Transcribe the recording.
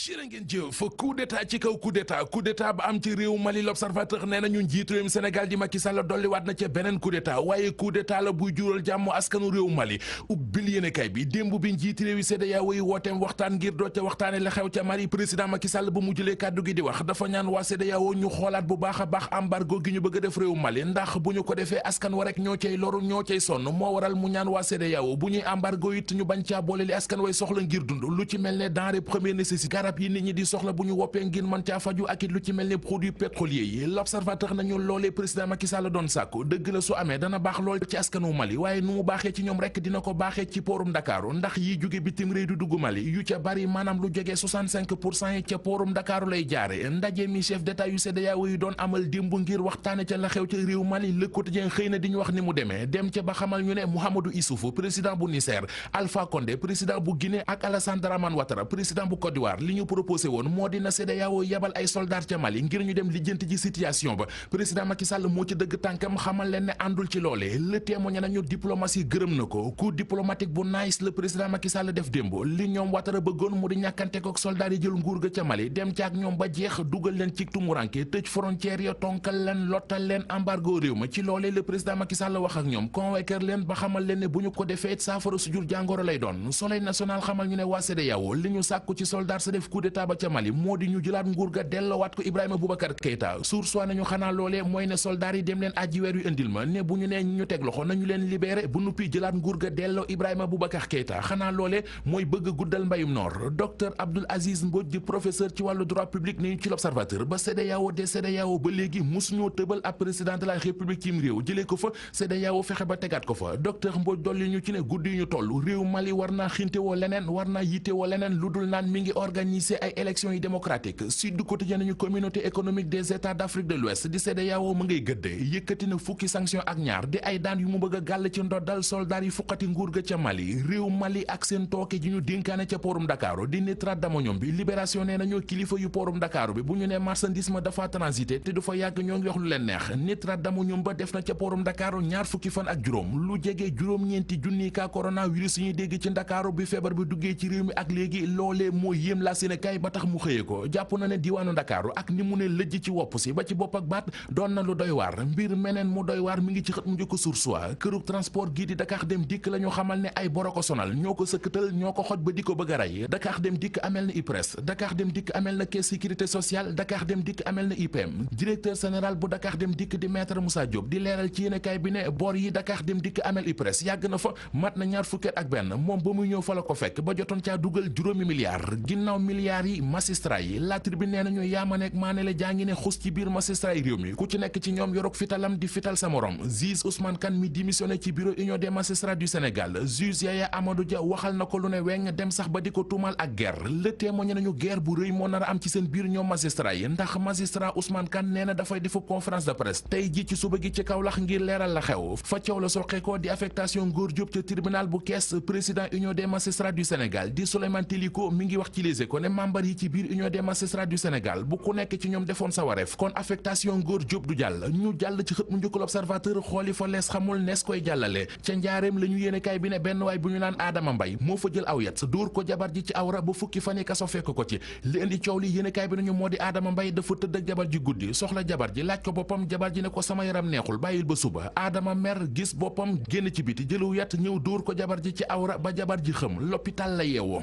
jërë ngeen jëf coup d'état ci kaw coup d'état ba am ci réew Mali l'observateur nee na ñu njiitu réewum Sénégal di Macky Sall dolliwaat na ca beneen coup d'état waaye coup d'état la buy jural jàmm askanu réew Mali ubbil yéenekaay bi démb bi njiiti réew yi CEDEAO yi wooteem waxtaan ngir doo ca waxtaane la xew ca Mali président Macky Sall ba mu jëlee kàddu gi di wax dafa ñaan waa CEDEAO ñu xoolaat bu baax a baax embargo gi ñu bëgg a def réew Mali ndax bu ñu ko defee askan wa rek ñoo cay loru ñoo cay sonn moo waral mu ñaan waa CEDEAO bu ñuy embargo it ñu bañ caa boole li askan way soxla ngir dund lu ci mel ne denrée première nécessité garab yi nit ñi di soxla bu ñu woppee ngir mën caa faju ak it lu ci mel ne produits pétroliers yi l'observateur nañu loolee président Macky Sall doon sàkku dëgg la su amee dana baax lool ci askanu Mali waaye nu mu baaxee ci ñoom rek dina ko baaxee ci poorum Dakaaru ndax yi jóge bitim réew di dugg Mali yu ca bari maanaam lu jógee 65% yi ca poorum Dakaaru lay jaare ndaje mi chef d'état yu CEDEAO yi doon amal démb ngir waxtaane ca la xew ca réew Mali Le Quotidien xëy na di ñu wax ni mu demee dem ca ba xamal ñu ne Mouhamadou Issoufou président bu Niger Alpha Condé président bu Guinée ak Alassane Dramane Ouattara président bu Côte d'Ivoire li ñu proposé woon moo dina CEDEAO yebal ay soldats ca Mali ngir ñu dem lijjanti ji situation ba président Macky Sall moo ci dëgg tànkam xamal leen ne àndul ci loolee Le Témoin nañu diplomatie gërëm na ko coup diplomatique bu nice le président Macky Sall def démb li ñoom Ouattara bëggoon mu di ñàkkante ko soldats yi jël nguur ga ca Mali dem ca ak ñoom ba jeex dugal leen ci tumuranke tëj frontière ya tonkal leen lottal leen embargo réew ma ci loolee le président Macky Sall wax ak ñoom convaincre leen ba xamal leen ne bu ñu ko defee saafara su jur jàngoro lay doon Soleil national xamal ñu ne waa CEDEAO li ñu sàkku ci soldat sa def coup d'état ba ca Mali moo di ñu jëlaat nguur ga delloowaat ko Ibrahima Boubacar Keïta source wa nañu xanaa loolee mooy ne soldat yi dem leen aji weer wi indil ma ne bu ñu nee ñu teg loxo nañu leen libéré bu nuppi jëlaat nguur ga delloo Ibrahima Boubacar Keïta xanaa loolee mooy bëgg guddal mbayum noor docteur Abdoul Aziz Mbodj di professeur ci wàllu droit public ne ñu ci l'observateur ba CEDEAO ba léegi musuñoo tëbal ab président de la république cim réew jëlee ko fa CEDEAO fexe ba tegaat ko fa docteur Mbodj dolli ñu ci ne guddi yi ñu toll réew Mali war naa xintewoo leneen war naa yittewoo leneen lu dul naan mi ngi organiser ay élections yi démocratique Sud Quotidien nañu communauté économique des états d'Afrique de l'Ouest di CEDEAO mu ngay gëdde yëkkati na fukki sanction ak ñaar di ay daan yu mu bëgg a gàll ci ndoddal soldat yi fuqati nguur ga ca Mali réew Mali ak seen tooke ji ñu dénkaane ca poorum Dakar di nitrate d'ammonium bi libération nee nañu kilifa yu poorum Dakar bi bu ñu ne marchandise ma dafa transité te du fa yàgg ñoo ngi wax lu leen neex nitrate d'ammonium ba def na ca poorum Dakar ñaar fukki fan ak juróom lu jege juróom-ñeenti junni ka coronavirus yi ñuy dégg ci Dakar bi feebar bi duggee ci réew mi ak léegi loolee moo yéem la Sénégal ba tax mu xëyee ko jàpp na ne diwaanu Dakar ak ni mu ne lëjj ci wopp si ba ci bopp ak baat doon na lu doy waar mbir meneen mu doy waar mi ngi ci xët mu njëkk Source A kërug transport gii di Dakar Dem Dikk la ñu xamal ne ay boro ko sonal ñoo ko sëkkatal ñoo ko xoj ba di ko bëgg a rey Dakar Dem Dikk amel na IPRES Dakar Dem Dikk amel na caisse sécurité sociale Dakar Dem Dikk amel na IPM directeur général bu Dakar Dem Dikk di maître Moussa Diop di leeral ci yéenekaay bi ne bor yi Dakar Dem Dikk amel IPRES yàgg na fa mat na ñaar fukki at ak benn moom ba muy ñëw fa la ko fekk ba jotoon caa dugal juróomi milliards ginnaaw milliards yi magistrat yi La Tribune nee nañu yaamaneek maane la jaa ngi ne xus ci biir magistrat yi réew mi ku ci nekk ci ñoom yorok fitalam di fital sa morom juge Ousmane Kane mi démissionné ci bureau union des magistrats du Sénégal juge Yaya Amadou Dia waxal na ko lu ne weng dem sax ba di ko tuumal ak guerre Le Témoin nañu guerre bu rëy moo nar a am ci seen biir ñoom magistrat yi ndax magistrat Ousmane Kane nee na dafay defu conférence de presse tey ji ci suba gi ci Kaolack ngir leeral la xew fa coow la soqeekoo di affectation Ngor Diop ca tribunal bu Kees président union des magistrats du Sénégal di Souleymane Teliko mi ngi wax ci Les Échos ne membre yi ci biir union des magistrats du Sénégal bu ku nekk ci ñoom defoon sa wareef kon affectation Ngor Diop du jàll ñu jàll ci xët mu njëkk l'Observateur xooli fa lees xamul nees koy jàllale ca njaareem la ñu yéenekaay bi ne benn waay bu ñu naan Adama Mbaye moo fa jël aw yet dóor ko jabar ji ci awra ba fukki fan yi kaso fekk ko ci li indi coow li yéenekaay bi nañu moo di Adama Mbaye dafa tëdd ak jabar ji guddi soxla jabar ji laaj ko boppam jabar ji ne ko sama yaram neexul bàyyil ba suba Adama mer gis boppam génn ci biti jëlu yet ñëw dóor ko jabar ji ci awra ba jabar ji xëm l'hôpital la yeewoo